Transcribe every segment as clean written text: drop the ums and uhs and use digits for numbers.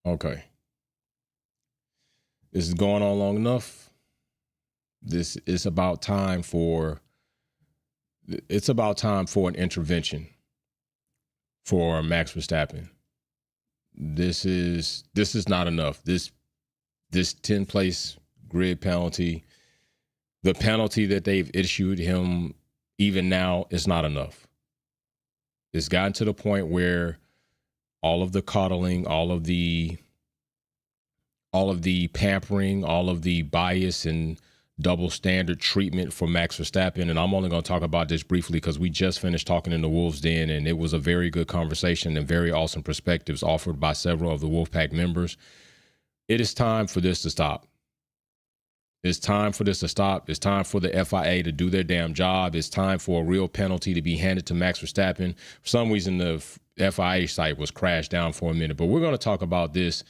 Okay. This is going on long enough. It's about time for an intervention for Max Verstappen. This is not enough. This 10th place grid penalty, the penalty that they've issued him even now is not enough. It's gotten to the point where all of the coddling, all of the pampering, all of the bias and double standard treatment for Max Verstappen. And I'm only going to talk about this briefly because we just finished talking in the Wolves Den, and it was a very good conversation and very awesome perspectives offered by several of the Wolfpack members. It is time for this to stop. It's time for this to stop. It's time for the FIA to do their damn job. It's time for a real penalty to be handed to Max Verstappen. For some reason, the FIA site was crashed down for a minute, but we're going to talk about this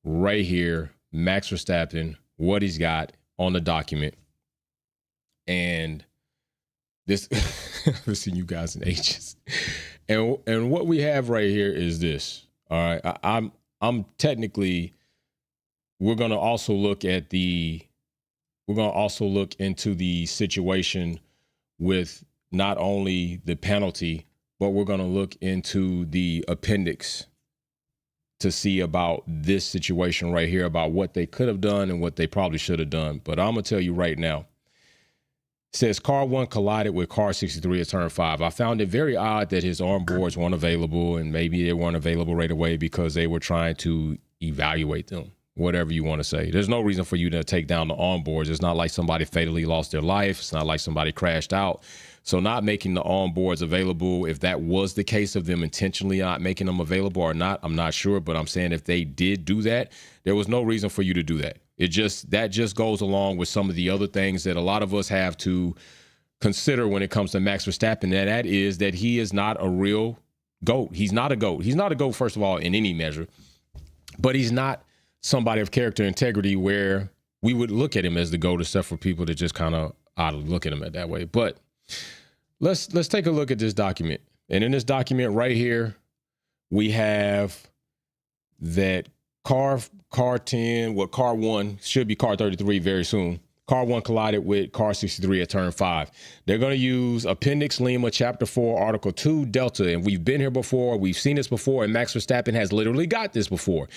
right here. Max Verstappen, what he's got on the document. And this, I've seen you guys in ages. And what we have right here is this. All right. I'm technically, we're going to also look into the situation with not only the penalty, but we're going to look into the appendix to see about this situation right here, about what they could have done and what they probably should have done. But I'm going to tell you right now, it says car 1 collided with car 63 at turn 5. I found it very odd that his arm boards weren't available, and maybe they weren't available right away because they were trying to evaluate them, whatever you want to say. There's no reason for you to take down the arm boards. It's not like somebody fatally lost their life. It's not like somebody crashed out. So not making the on boards available, if that was the case of them intentionally not making them available or not, I'm not sure. But I'm saying if they did do that, there was no reason for you to do that. That just goes along with some of the other things that a lot of us have to consider when it comes to Max Verstappen. And that is that he is not a real GOAT. He's not a GOAT. He's not a GOAT, first of all, in any measure. But he's not somebody of character and integrity where we would look at him as the GOAT, except for people that just kind of oddly look at him at that way. But let's take a look at this document. And in this document right here, we have that car 10, car 1 should be car 33 very soon. Car 1 collided with car 63 at turn 5. They're going to use Appendix Lima, Chapter 4, Article 2, Delta. And we've been here before. We've seen this before. And Max Verstappen has literally got this before.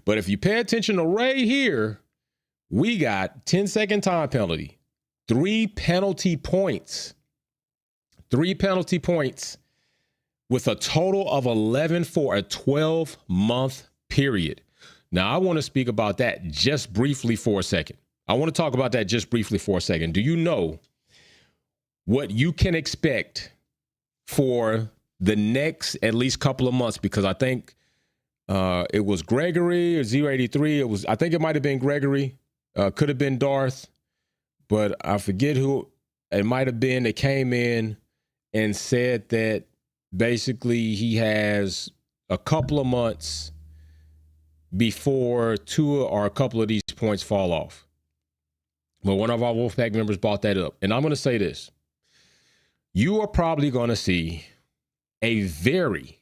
But if you pay attention to right here, we got 10-second time penalty, 3 penalty points. 3 penalty points with a total of 11 for a 12-month period. Now, I want to speak about that just briefly for a second. I want to talk about that just briefly for a second. Do you know what you can expect for the next at least couple of months? Because I think it was Gregory or 083. I think it might have been Gregory. Could have been Darth, but I forget who it might have been that came in and said that basically he has a couple of months before 2 or a couple of these points fall off. But one of our Wolfpack members brought that up. And I'm going to say this. You are probably going to see a very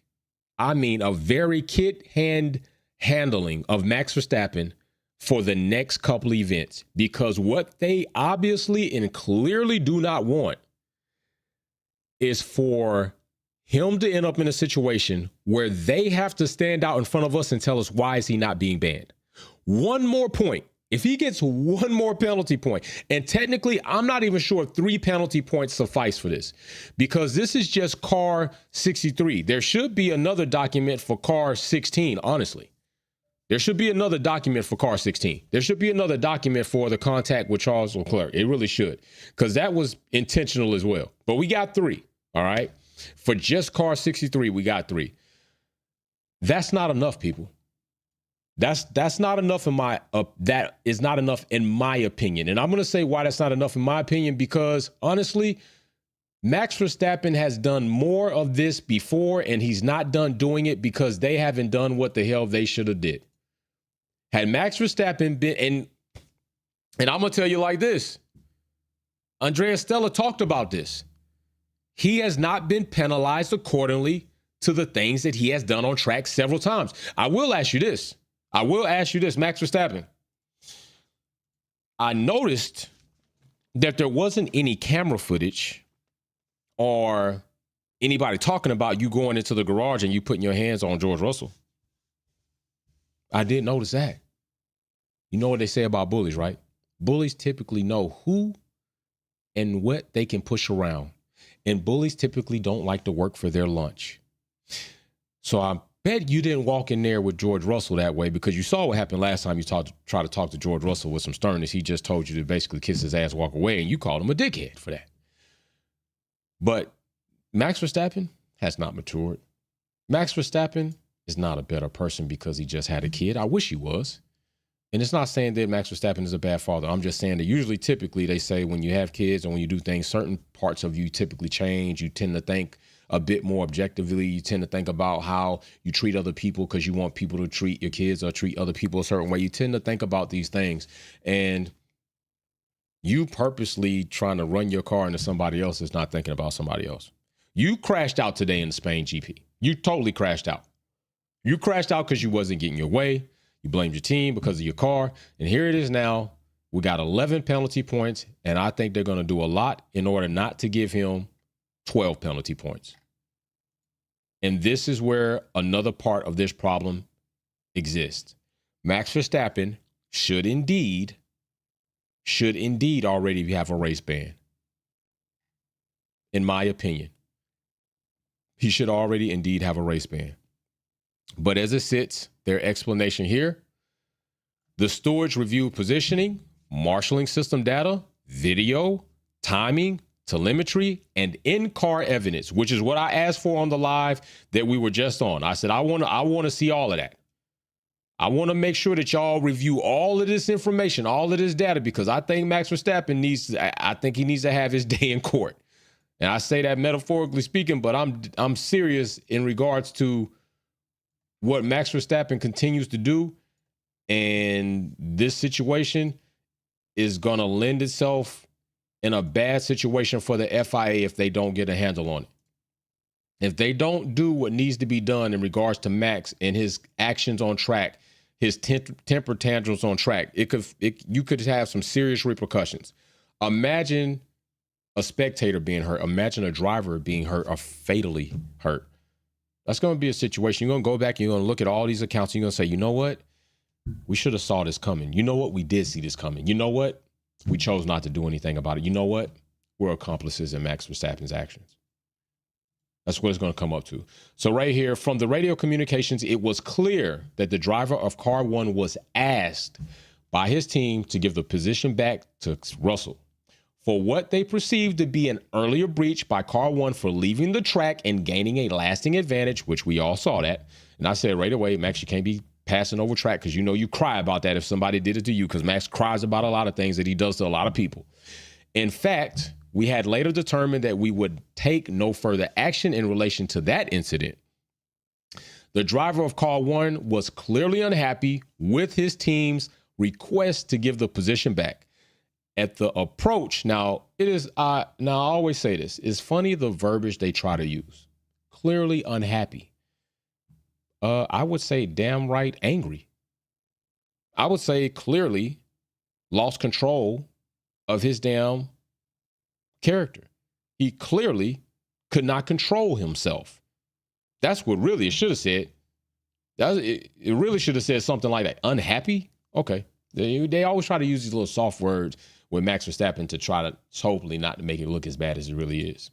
kid hand handling of Max Verstappen for the next couple events. Because what they obviously and clearly do not want is for him to end up in a situation where they have to stand out in front of us and tell us, why is he not being banned? One more point. If he gets one more penalty point, and technically, I'm not even sure if 3 penalty points suffice for this, because this is just car 63. There should be another document for car 16, honestly. There should be another document for car 16. There should be another document for the contact with Charles Leclerc. It really should, because that was intentional as well. But we got 3, all right? For just car 63, we got 3. That's not enough, people. That's not enough that is not enough in my opinion. And I'm going to say why that's not enough in my opinion, because honestly, Max Verstappen has done more of this before, and he's not done doing it because they haven't done what the hell they should have did. Had Max Verstappen been, and I'm going to tell you like this, Andrea Stella talked about this. He has not been penalized accordingly to the things that he has done on track several times. I will ask you this. I will ask you this, Max Verstappen. I noticed that there wasn't any camera footage or anybody talking about you going into the garage and you putting your hands on George Russell. I did notice that. You know what they say about bullies, right? Bullies typically know who and what they can push around. And bullies typically don't like to work for their lunch. So I bet you didn't walk in there with George Russell that way, because you saw what happened last time you tried to talk to George Russell with some sternness. He just told you to basically kiss his ass, walk away, and you called him a dickhead for that. But Max Verstappen has not matured. Max Verstappen is not a better person because he just had a kid. I wish he was. And it's not saying that Max Verstappen is a bad father. I'm just saying that typically they say when you have kids and when you do things, certain parts of you typically change. You tend to think a bit more objectively. You tend to think about how you treat other people because you want people to treat your kids or treat other people a certain way. You tend to think about these things. And you purposely trying to run your car into somebody else is not thinking about somebody else. You crashed out today in the Spain GP. You totally crashed out. You crashed out because you wasn't getting your way. You blamed your team because of your car. And here it is now. We got 11 penalty points, and I think they're going to do a lot in order not to give him 12 penalty points. And this is where another part of this problem exists. Max Verstappen should indeed already have a race ban. In my opinion, he should already indeed have a race ban. But as it sits, their explanation here, the stewards review positioning, marshalling system data, video, timing, telemetry, and in-car evidence, which is what I asked for on the live that we were just on. I said, I want to see all of that. I want to make sure that y'all review all of this information, all of this data, because I think Max Verstappen needs to have his day in court. And I say that metaphorically speaking, but I'm serious in regards to what Max Verstappen continues to do. And this situation is going to lend itself in a bad situation for the FIA if they don't get a handle on it. If they don't do what needs to be done in regards to Max and his actions on track, his temper tantrums on track, you could have some serious repercussions. Imagine a spectator being hurt. Imagine a driver being hurt or fatally hurt. That's going to be a situation. You're going to go back and you're going to look at all these accounts. And you're going to say, you know what? We should have saw this coming. You know what? We did see this coming. You know what? We chose not to do anything about it. You know what? We're accomplices in Max Verstappen's actions. That's what it's going to come up to. So right here, from the radio communications, it was clear that the driver of car one was asked by his team to give the position back to Russell for what they perceived to be an earlier breach by car one for leaving the track and gaining a lasting advantage, which we all saw that. And I said right away, Max, you can't be passing over track because you know you cry about that if somebody did it to you, because Max cries about a lot of things that he does to a lot of people. In fact, we had later determined that we would take no further action in relation to that incident. The driver of car one was clearly unhappy with his team's request to give the position back. At the approach, now I always say this, it's funny the verbiage they try to use. Clearly unhappy. I would say damn right angry. I would say clearly lost control of his damn character. He clearly could not control himself. That's what really it should have said. It really should have said something like that. Unhappy? Okay. They always try to use these little soft words with Max Verstappen to try to hopefully not to make it look as bad as it really is.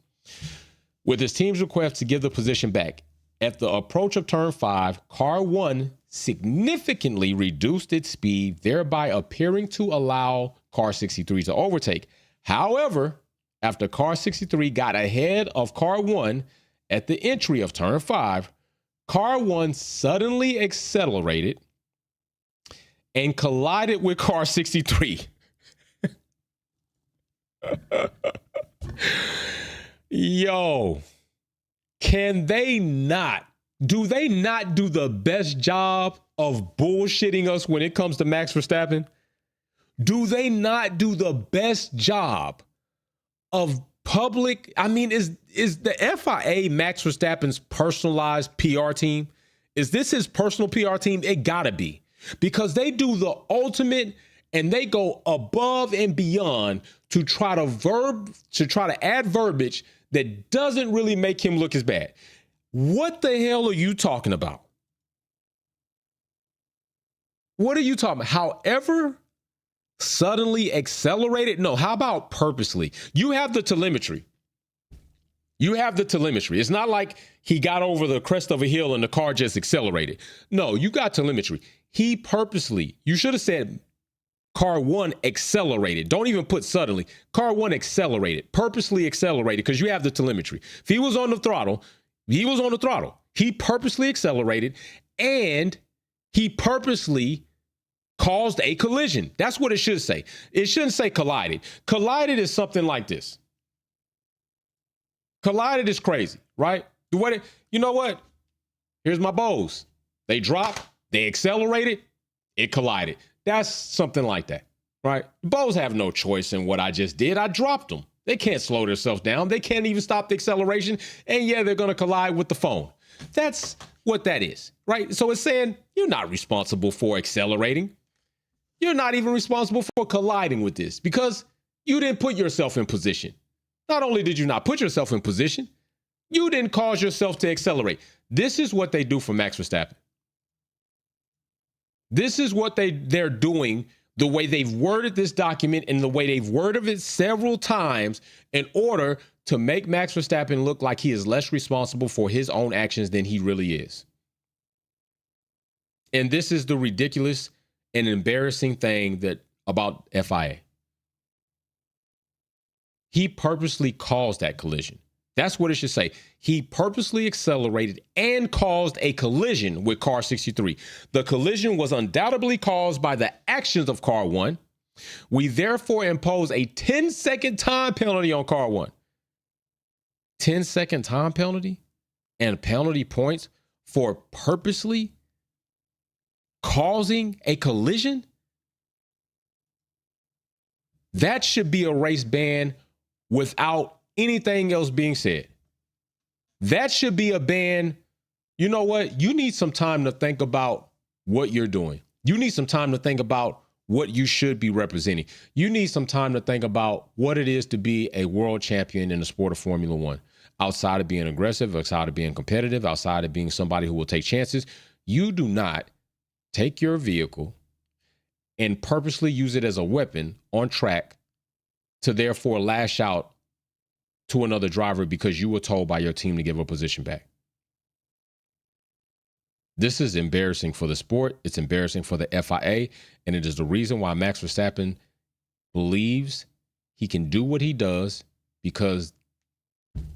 With his team's request to give the position back, at the approach of turn 5, car 1 significantly reduced its speed, thereby appearing to allow car 63 to overtake. However, after car 63 got ahead of car 1 at the entry of turn 5, car 1 suddenly accelerated and collided with car 63. Yo, do they not do the best job of bullshitting us when it comes to Max Verstappen? Do they not do the best job of public? I mean, is the FIA Max Verstappen's personalized PR team? Is this his personal PR team? It gotta be. because they do the ultimate and they go above and beyond to try to add verbiage that doesn't really make him look as bad. What the hell are you talking about? What are you talking about? However, suddenly accelerated? No, how about purposely? You have the telemetry. It's not like he got over the crest of a hill and the car just accelerated. No, you got telemetry. He purposely, you should have said car one accelerated. Don't even put suddenly. Car one accelerated, purposely accelerated, because you have the telemetry. If he was on the throttle, he was on the throttle. He purposely accelerated and he purposely caused a collision. That's what it should say. It shouldn't say collided. Collided is something like this. Collided is crazy, right? You know what? Here's my bows. They dropped, they accelerated, it collided. That's something like that, right? Bows have no choice in what I just did. I dropped them. They can't slow themselves down. They can't even stop the acceleration. And yeah, they're going to collide with the phone. That's what that is, right? So it's saying you're not responsible for accelerating. You're not even responsible for colliding with this because you didn't put yourself in position. Not only did you not put yourself in position, you didn't cause yourself to accelerate. This is what they do for Max Verstappen. This is what they're doing, the way they've worded this document and the way they've worded it several times in order to make Max Verstappen look like he is less responsible for his own actions than he really is. And this is the ridiculous and embarrassing thing about FIA. He purposely caused that collision. That's what it should say. He purposely accelerated and caused a collision with car 63. The collision was undoubtedly caused by the actions of car 1. We therefore impose a 10-second time penalty on car 1. 10-second time penalty and penalty points for purposely causing a collision? That should be a race ban without anything else being said. That should be a ban. You know what? You need some time to think about what you're doing. You need some time to think about what you should be representing. You need some time to think about what it is to be a world champion in the sport of Formula One. Outside of being aggressive, outside of being competitive, outside of being somebody who will take chances, you do not take your vehicle and purposely use it as a weapon on track to therefore lash out to another driver because you were told by your team to give a position back. This is embarrassing for the sport. It's embarrassing for the FIA. And it is the reason why Max Verstappen believes he can do what he does because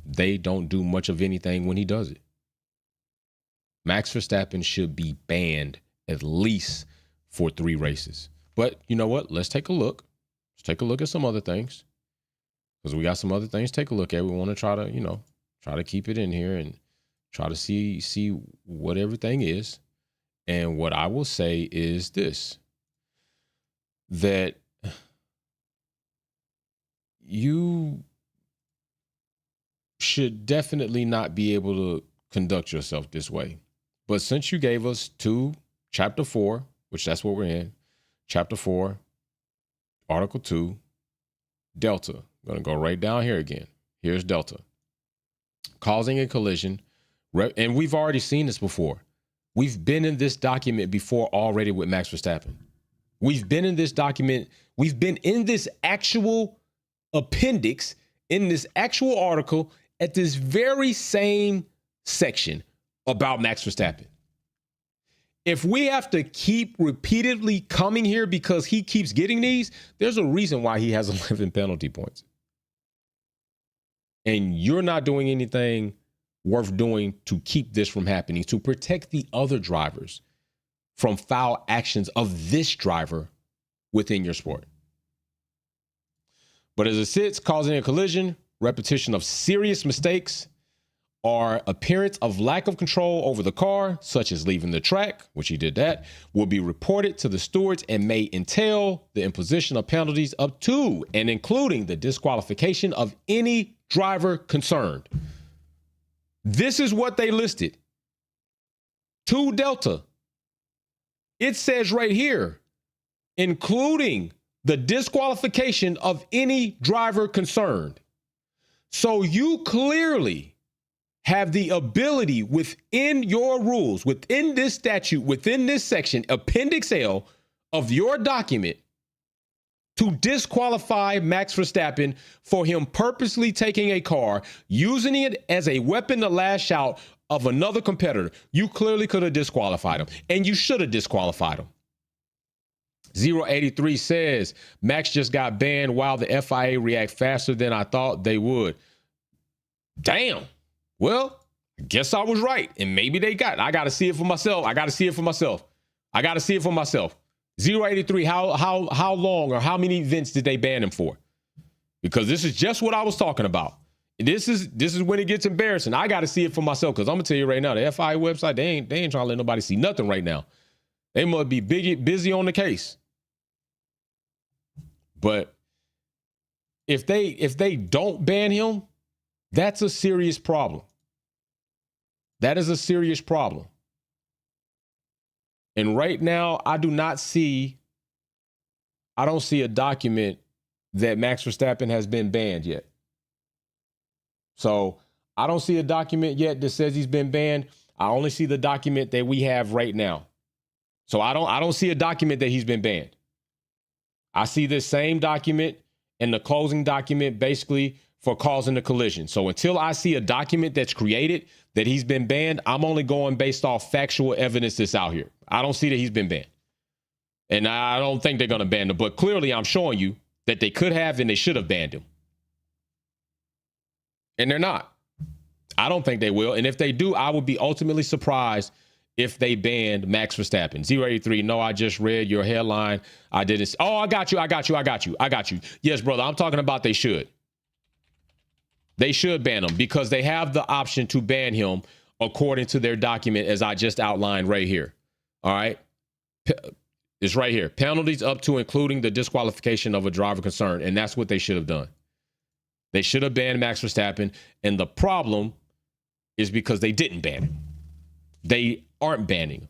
they don't do much of anything when he does it. Max Verstappen should be banned at least for 3 races. But you know what? Let's take a look. Let's take a look at some other things. Because we got some other things to take a look at. We want to try to keep it in here and try to see what everything is. And what I will say is this, that you should definitely not be able to conduct yourself this way. But since you gave us chapter 4, which that's what we're in, chapter 4, article 2, Delta. I'm going to go right down here again. Here's Delta. Causing a collision. And we've already seen this before. We've been in this document before already with Max Verstappen. We've been in this document. We've been in this actual appendix, in this actual article at this very same section about Max Verstappen. If we have to keep repeatedly coming here because he keeps getting these, there's a reason why he has 11 penalty points. And you're not doing anything worth doing to keep this from happening, to protect the other drivers from foul actions of this driver within your sport. But as it sits, causing a collision, repetition of serious mistakes, or appearance of lack of control over the car, such as leaving the track, which he did that, will be reported to the stewards and may entail the imposition of penalties up to and including the disqualification of any driver concerned. This is what they listed. To Delta. It says right here, including the disqualification of any driver concerned. So you clearly have the ability within your rules, within this statute, within this section, Appendix L of your document, to disqualify Max Verstappen for him purposely taking a car, using it as a weapon to lash out of another competitor. You clearly could have disqualified him, and you should have disqualified him. 083 says, Max just got banned while the FIA react faster than I thought they would. Damn. Well, I guess I was right, and maybe they got it. I got to see it for myself. I got to see it for myself. 083, how long or how many events did they ban him for? Because this is just what I was talking about. This is when it gets embarrassing. I got to see it for myself, because I'm gonna tell you right now, the FIA website, they ain't trying to let nobody see nothing right now. They must be busy on the case. But if they don't ban him, that's a serious problem. That is a serious problem. And right now, I don't see a document that Max Verstappen has been banned yet. So I don't see a document yet that says he's been banned. I only see the document that we have right now. So I don't see a document that he's been banned. I see this same document and the closing document basically for causing the collision. So until I see a document that's created that he's been banned, I'm only going based off factual evidence that's out here. I don't see that he's been banned. And I don't think they're going to ban him. But clearly I'm showing you that they could have and they should have banned him. And they're not. I don't think they will. And if they do, I would be ultimately surprised if they banned Max Verstappen. 083, no, I just read your headline. I didn't. Oh, I got you. Yes, brother, I'm talking about they should. They should ban him because they have the option to ban him according to their document, as I just outlined right here. All right. It's right here. Penalties up to including the disqualification of a driver concerned. And that's what they should have done. They should have banned Max Verstappen. And the problem is because they didn't ban him. They aren't banning him.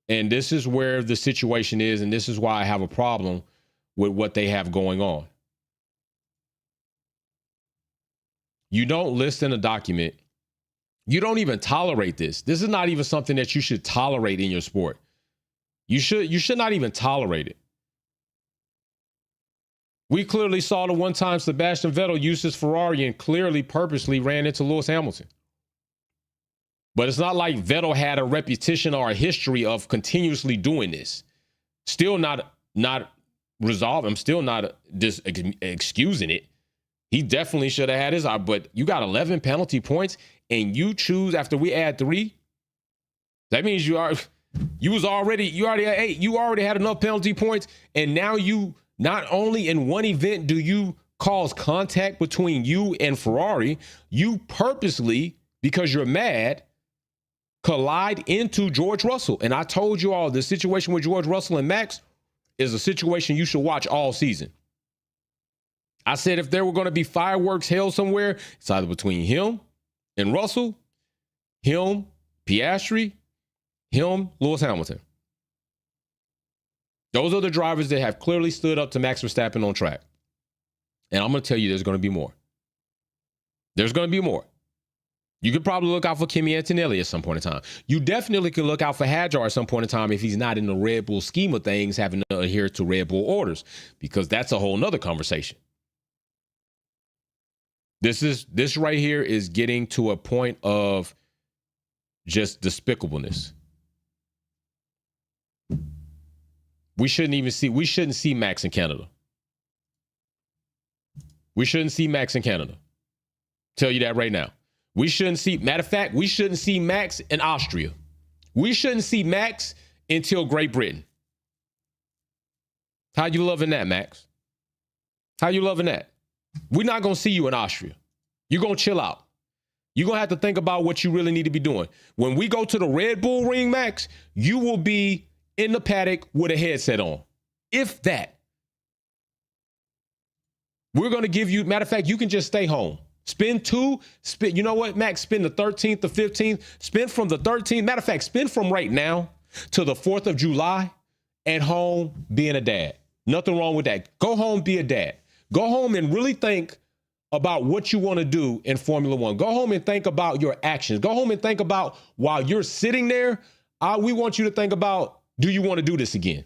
And this is where the situation is. And this is why I have a problem with what they have going on. You don't list in a document. You don't even tolerate this. This is not even something that you should tolerate in your sport. You should not even tolerate it. We clearly saw the one time Sebastian Vettel used his Ferrari and clearly purposely ran into Lewis Hamilton. But it's not like Vettel had a repetition or a history of continuously doing this. Still not resolved. I'm still not excusing it. He definitely should have had his, but you got 11 penalty points and you choose after we add 3. That means you already had 8. You already had enough penalty points. And now you, not only in one event do you cause contact between you and Ferrari, you purposely, because you're mad, collide into George Russell. And I told you all, the situation with George Russell and Max is a situation you should watch all season. I said if there were going to be fireworks held somewhere, it's either between him and Russell, him, Piastri, him, Lewis Hamilton. Those are the drivers that have clearly stood up to Max Verstappen on track. And I'm going to tell you there's going to be more. There's going to be more. You could probably look out for Kimi Antonelli at some point in time. You definitely could look out for Hadjar at some point in time if he's not in the Red Bull scheme of things, having to adhere to Red Bull orders, because that's a whole nother conversation. This right here is getting to a point of just despicableness. We shouldn't see Max in Canada. We shouldn't see Max in Canada. Tell you that right now. Matter of fact, we shouldn't see Max in Austria. We shouldn't see Max until Great Britain. How you loving that, Max? How you loving that? We're not going to see you in Austria. You're going to chill out. You're going to have to think about what you really need to be doing. When we go to the Red Bull ring, Max, you will be in the paddock with a headset on. If that. We're going to give you, matter of fact, you can just stay home. You know what, Max? Spend the 13th, the 15th. Spend from the 13th. Matter of fact, spend from right now to the 4th of July at home being a dad. Nothing wrong with that. Go home, be a dad. Go home and really think about what you want to do in Formula One. Go home and think about your actions. Go home and think about while you're sitting there, we want you to think about, do you want to do this again?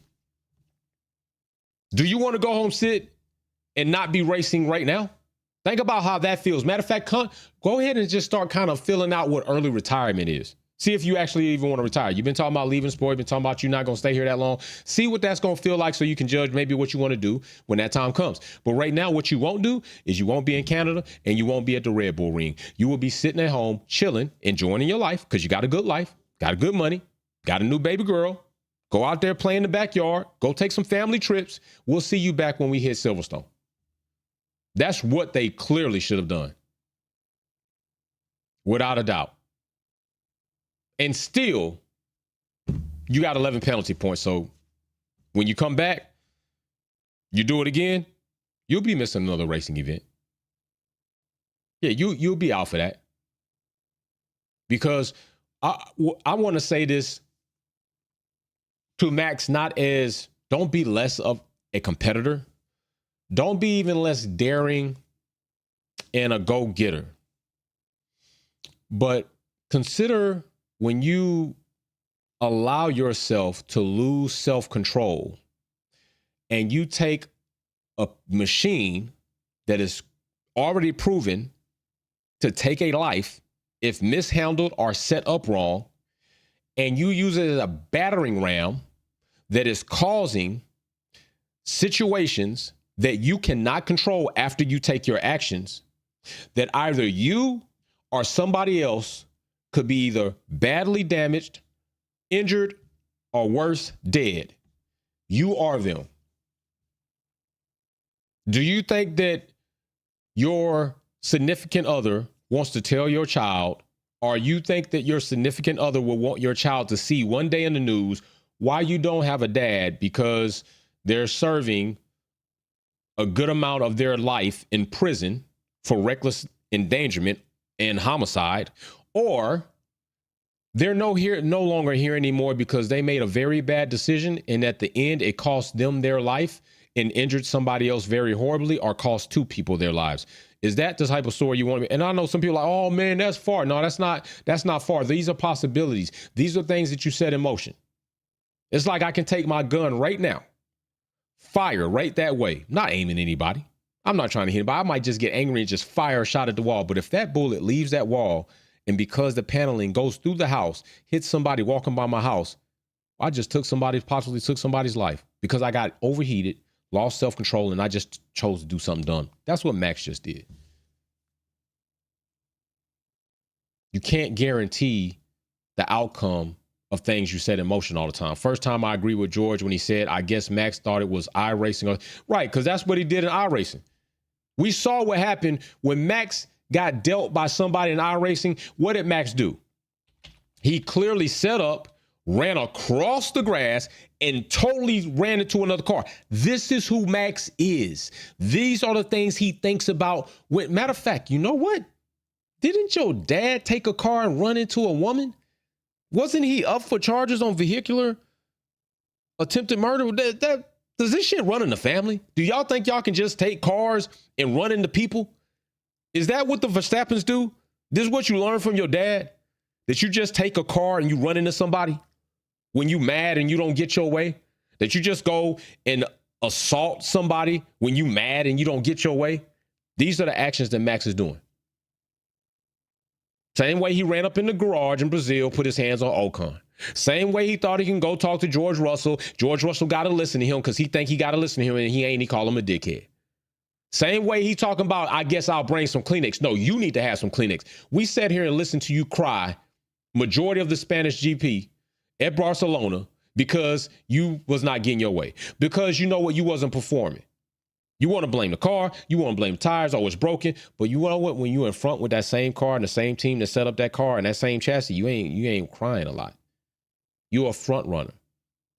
Do you want to go home, sit, and not be racing right now? Think about how that feels. Matter of fact, go ahead and just start kind of filling out what early retirement is. See if you actually even want to retire. You've been talking about leaving sport. You've been talking about you not going to stay here that long. See what that's going to feel like so you can judge maybe what you want to do when that time comes. But right now, what you won't do is you won't be in Canada and you won't be at the Red Bull Ring. You will be sitting at home, chilling, enjoying your life because you got a good life, got a good money, got a new baby girl. Go out there, play in the backyard. Go take some family trips. We'll see you back when we hit Silverstone. That's what they clearly should have done. Without a doubt. And still, you got 11 penalty points. So when you come back, you do it again, you'll be missing another racing event. Yeah, you'll be out for that. Because I want to say this to Max, don't be less of a competitor. Don't be even less daring and a go-getter. But consider when you allow yourself to lose self-control and you take a machine that is already proven to take a life if mishandled or set up wrong, and you use it as a battering ram that is causing situations that you cannot control after you take your actions, that either you or somebody else could be either badly damaged, injured, or worse, dead. You are them. Do you think that your significant other wants to tell your child, or you think that your significant other will want your child to see one day in the news why you don't have a dad because they're serving a good amount of their life in prison for reckless endangerment and homicide, or they're no longer here anymore because they made a very bad decision and at the end it cost them their life and injured somebody else very horribly or cost two people their lives? Is that the type of story you want to be? And I know some people are like, oh man, that's far. No, that's not far. These are possibilities. These are things that you set in motion. It's like I can take my gun right now, fire right that way, not aiming anybody. I'm not trying to hit anybody. I might just get angry and just fire a shot at the wall. But if that bullet leaves that wall and because the paneling goes through the house, hits somebody walking by my house, I just possibly took somebody's life because I got overheated, lost self-control, and I just chose to do something dumb. That's what Max just did. You can't guarantee the outcome of things you set in motion all the time. First time I agree with George when he said, I guess Max thought it was iRacing. Right, because that's what he did in iRacing. We saw what happened when Max got dealt by somebody in iRacing. What did Max do? He clearly set up, ran across the grass, and totally ran into another car. This is who Max is. These are the things he thinks about. Matter of fact, you know what? Didn't your dad take a car and run into a woman? Wasn't he up for charges on vehicular attempted murder? Does this shit run in the family? Do y'all think y'all can just take cars and run into people? Is that what the Verstappens do? This is what you learn from your dad? That you just take a car and you run into somebody when you mad and you don't get your way? That you just go and assault somebody when you mad and you don't get your way? These are the actions that Max is doing. Same way he ran up in the garage in Brazil, put his hands on Ocon. Same way he thought he can go talk to George Russell. George Russell got to listen to him because he think he got to listen to him and he ain't. He call him a dickhead. Same way he talking about, I guess I'll bring some Kleenex. No, you need to have some Kleenex. We sat here and listened to you cry majority of the Spanish GP at Barcelona because you was not getting your way. Because you know what? You wasn't performing. You want to blame the car. You want to blame the tires. Oh, it's broken. But you know what? When you in front with that same car and the same team that set up that car and that same chassis, you ain't crying a lot. You're a front runner.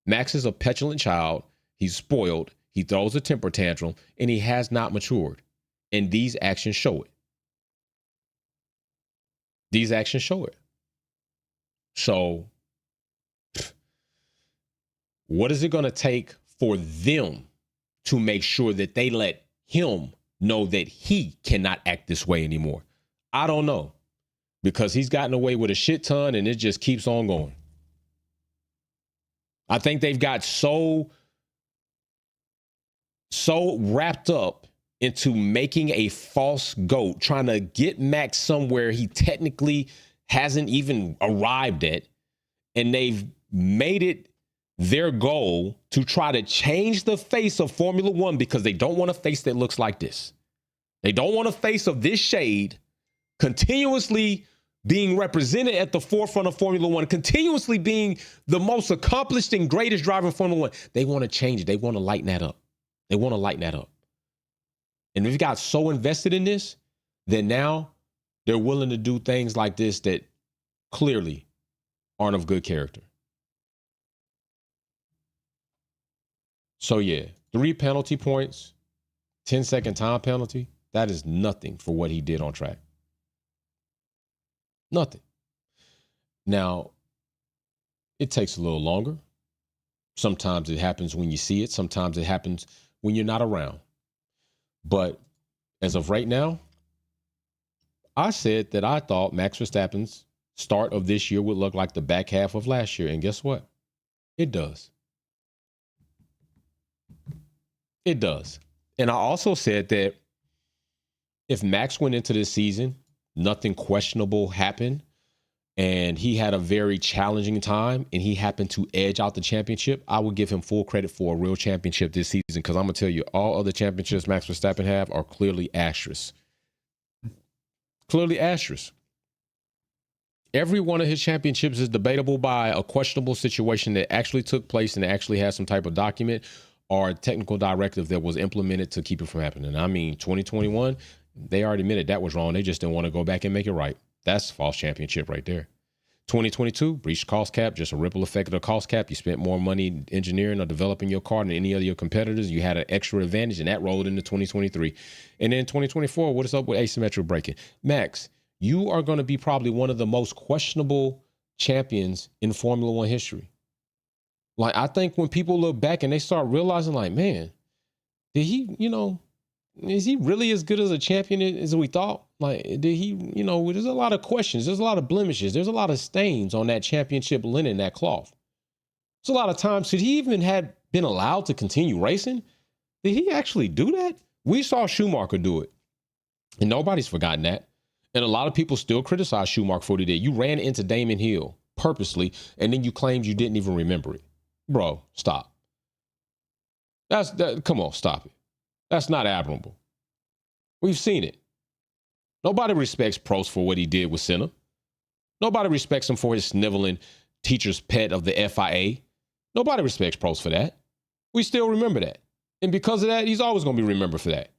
Max is a petulant child. He's spoiled. He throws a temper tantrum, and he has not matured. And these actions show it. These actions show it. So what is it going to take for them to make sure that they let him know that he cannot act this way anymore? I don't know, because he's gotten away with a shit ton and it just keeps on going. I think they've got so wrapped up into making a false GOAT, trying to get Max somewhere he technically hasn't even arrived at, and they've made it their goal to try to change the face of Formula One because they don't want a face that looks like this. They don't want a face of this shade continuously being represented at the forefront of Formula One, continuously being the most accomplished and greatest driver in Formula One. They want to change it. They want to lighten that up. They want to lighten that up. And they've got so invested in this that now they're willing to do things like this that clearly aren't of good character. So yeah, 3 penalty points, 10-second time penalty. That is nothing for what he did on track. Nothing. Now, it takes a little longer. Sometimes it happens when you see it. Sometimes it happens when you're not around. But as of right now, I said that I thought Max Verstappen's start of this year would look like the back half of last year. And guess what? It does. It does. And I also said that if Max went into this season, nothing questionable happened, and he had a very challenging time, and he happened to edge out the championship, I would give him full credit for a real championship this season, because I'm going to tell you, all other championships Max Verstappen have are clearly asterisks. Clearly asterisks. Every one of his championships is debatable by a questionable situation that actually took place and actually has some type of document or technical directive that was implemented to keep it from happening. I mean, 2021, they already admitted that was wrong. They just didn't want to go back and make it right. That's false championship right there. 2022, breached cost cap, just a ripple effect of the cost cap. You spent more money engineering or developing your car than any of your competitors. You had an extra advantage, and that rolled into 2023. And then 2024, what is up with asymmetric braking? Max, you are going to be probably one of the most questionable champions in Formula One history. Like, I think when people look back and they start realizing, like, man, did he, is he really as good as a champion as we thought? Like, did he, there's a lot of questions. There's a lot of blemishes. There's a lot of stains on that championship linen, that cloth. There's a lot of times, should he even had been allowed to continue racing? Did he actually do that? We saw Schumacher do it, and nobody's forgotten that. And a lot of people still criticize Schumacher for what he did. You ran into Damon Hill purposely, and then you claimed you didn't even remember it. Bro, stop. Come on, stop it. That's not admirable. We've seen it. Nobody respects Prost for what he did with Senna. Nobody respects him for his sniveling teacher's pet of the FIA. Nobody respects Prost for that. We still remember that. And because of that, he's always going to be remembered for that.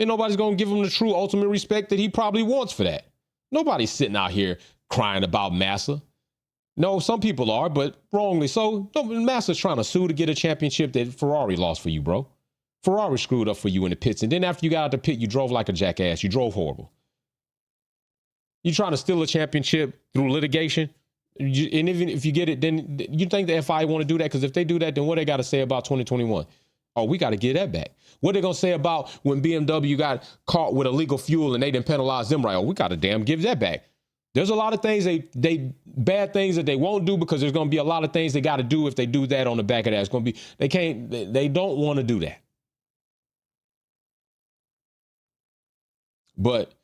And nobody's going to give him the true ultimate respect that he probably wants for that. Nobody's sitting out here crying about Massa. No, some people are, but wrongly so. Massa's trying to sue to get a championship that Ferrari lost for you, bro. Ferrari screwed up for you in the pits. And then after you got out the pit, you drove like a jackass. You drove horrible. You trying to steal a championship through litigation? And even if you get it, then you think the FIA want to do that? Because if they do that, then what they got to say about 2021? Oh, we got to get that back. What they going to say about when BMW got caught with illegal fuel and they didn't penalize them right? Oh, we got to damn give that back. There's a lot of things they bad things that they won't do, because there's going to be a lot of things they got to do if they do that on the back of that. It's going to be, they don't want to do that. But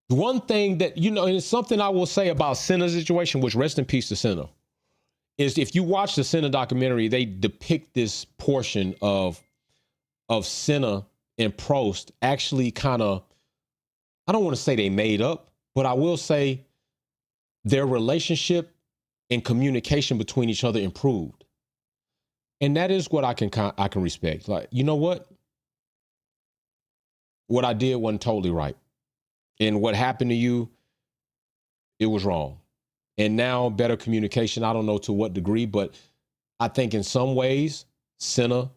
one thing that, and it's something I will say about Senna's situation, which rest in peace to Senna, is if you watch the Senna documentary, they depict this portion of Senna and Prost actually kind of, I don't want to say they made up, but I will say their relationship and communication between each other improved. And that is what I can respect. Like, you know what? What I did wasn't totally right. And what happened to you, it was wrong. And now better communication, I don't know to what degree, but I think in some ways, Senna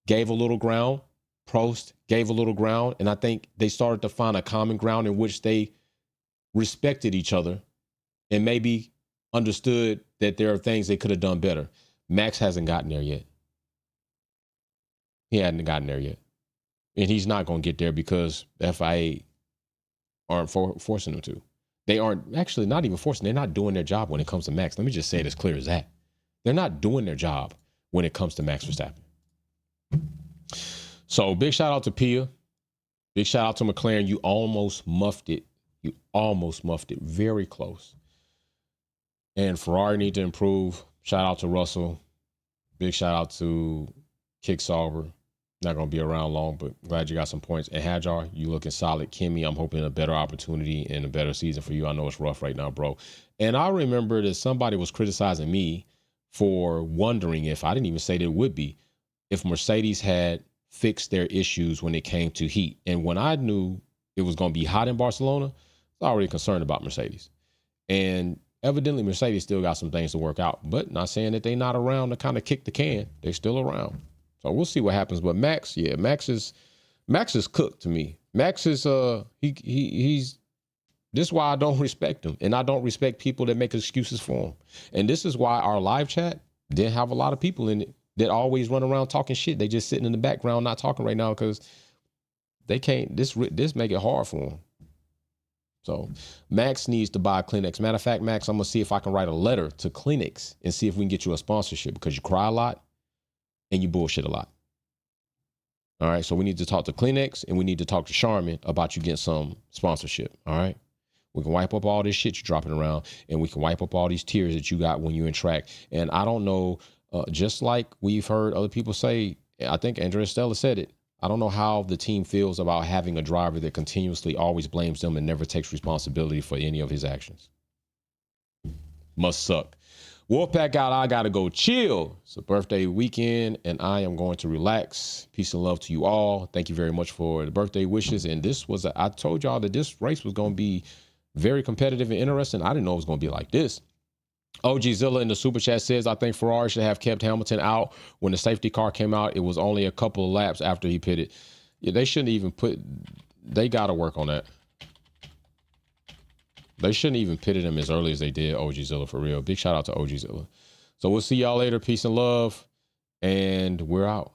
gave a little ground Prost gave a little ground, and I think they started to find a common ground in which they respected each other and maybe understood that there are things they could have done better. Max hasn't gotten there yet. He hadn't gotten there yet. And he's not going to get there because the FIA aren't forcing him to. They aren't actually not even forcing. They're not doing their job when it comes to Max. Let me just say it as clear as that. They're not doing their job when it comes to Max Verstappen. So big shout out to Pia. Big shout out to McLaren. You almost muffed it. You almost muffed it. Very close. And Ferrari need to improve. Shout out to Russell. Big shout out to Kicksalver. Not going to be around long, but glad you got some points. And Hajar, you looking solid. Kimmy, I'm hoping a better opportunity and a better season for you. I know it's rough right now, bro. And I remember that somebody was criticizing me for wondering if, I didn't even say that it would be, if Mercedes had fixed their issues when it came to heat. And when I knew it was going to be hot in Barcelona, I was already concerned about Mercedes. And evidently Mercedes still got some things to work out, but not saying that they're not around to kind of kick the can. They're still around. So we'll see what happens. But Max, yeah, Max is cooked to me. Max is he's this is why I don't respect him. And I don't respect people that make excuses for him. And this is why our live chat didn't have a lot of people in it that always run around talking shit. They just sitting in the background not talking right now because they can't, this make it hard for them. So Max needs to buy Kleenex. Matter of fact, Max, I'm going to see if I can write a letter to Kleenex and see if we can get you a sponsorship because you cry a lot and you bullshit a lot. All right, so we need to talk to Kleenex and we need to talk to Charmin about you getting some sponsorship, all right? We can wipe up all this shit you're dropping around and we can wipe up all these tears that you got when you're in track. And I don't know, just like we've heard other people say, I think Andrea Stella said it, I don't know how the team feels about having a driver that continuously always blames them and never takes responsibility for any of his actions. Must suck. Wolfpack out, I got to go chill. It's a birthday weekend, and I am going to relax. Peace and love to you all. Thank you very much for the birthday wishes. And this was, I told y'all that this race was going to be very competitive and interesting. I didn't know it was going to be like this. OG Zilla in the super chat says, I think Ferrari should have kept Hamilton out when the safety car came out. It was only a couple of laps after he pitted. Yeah, they shouldn't even they got to work on that. They shouldn't even pitted him as early as they did, OG Zilla, for real. Big shout out to OG Zilla. So we'll see y'all later. Peace and love. And we're out.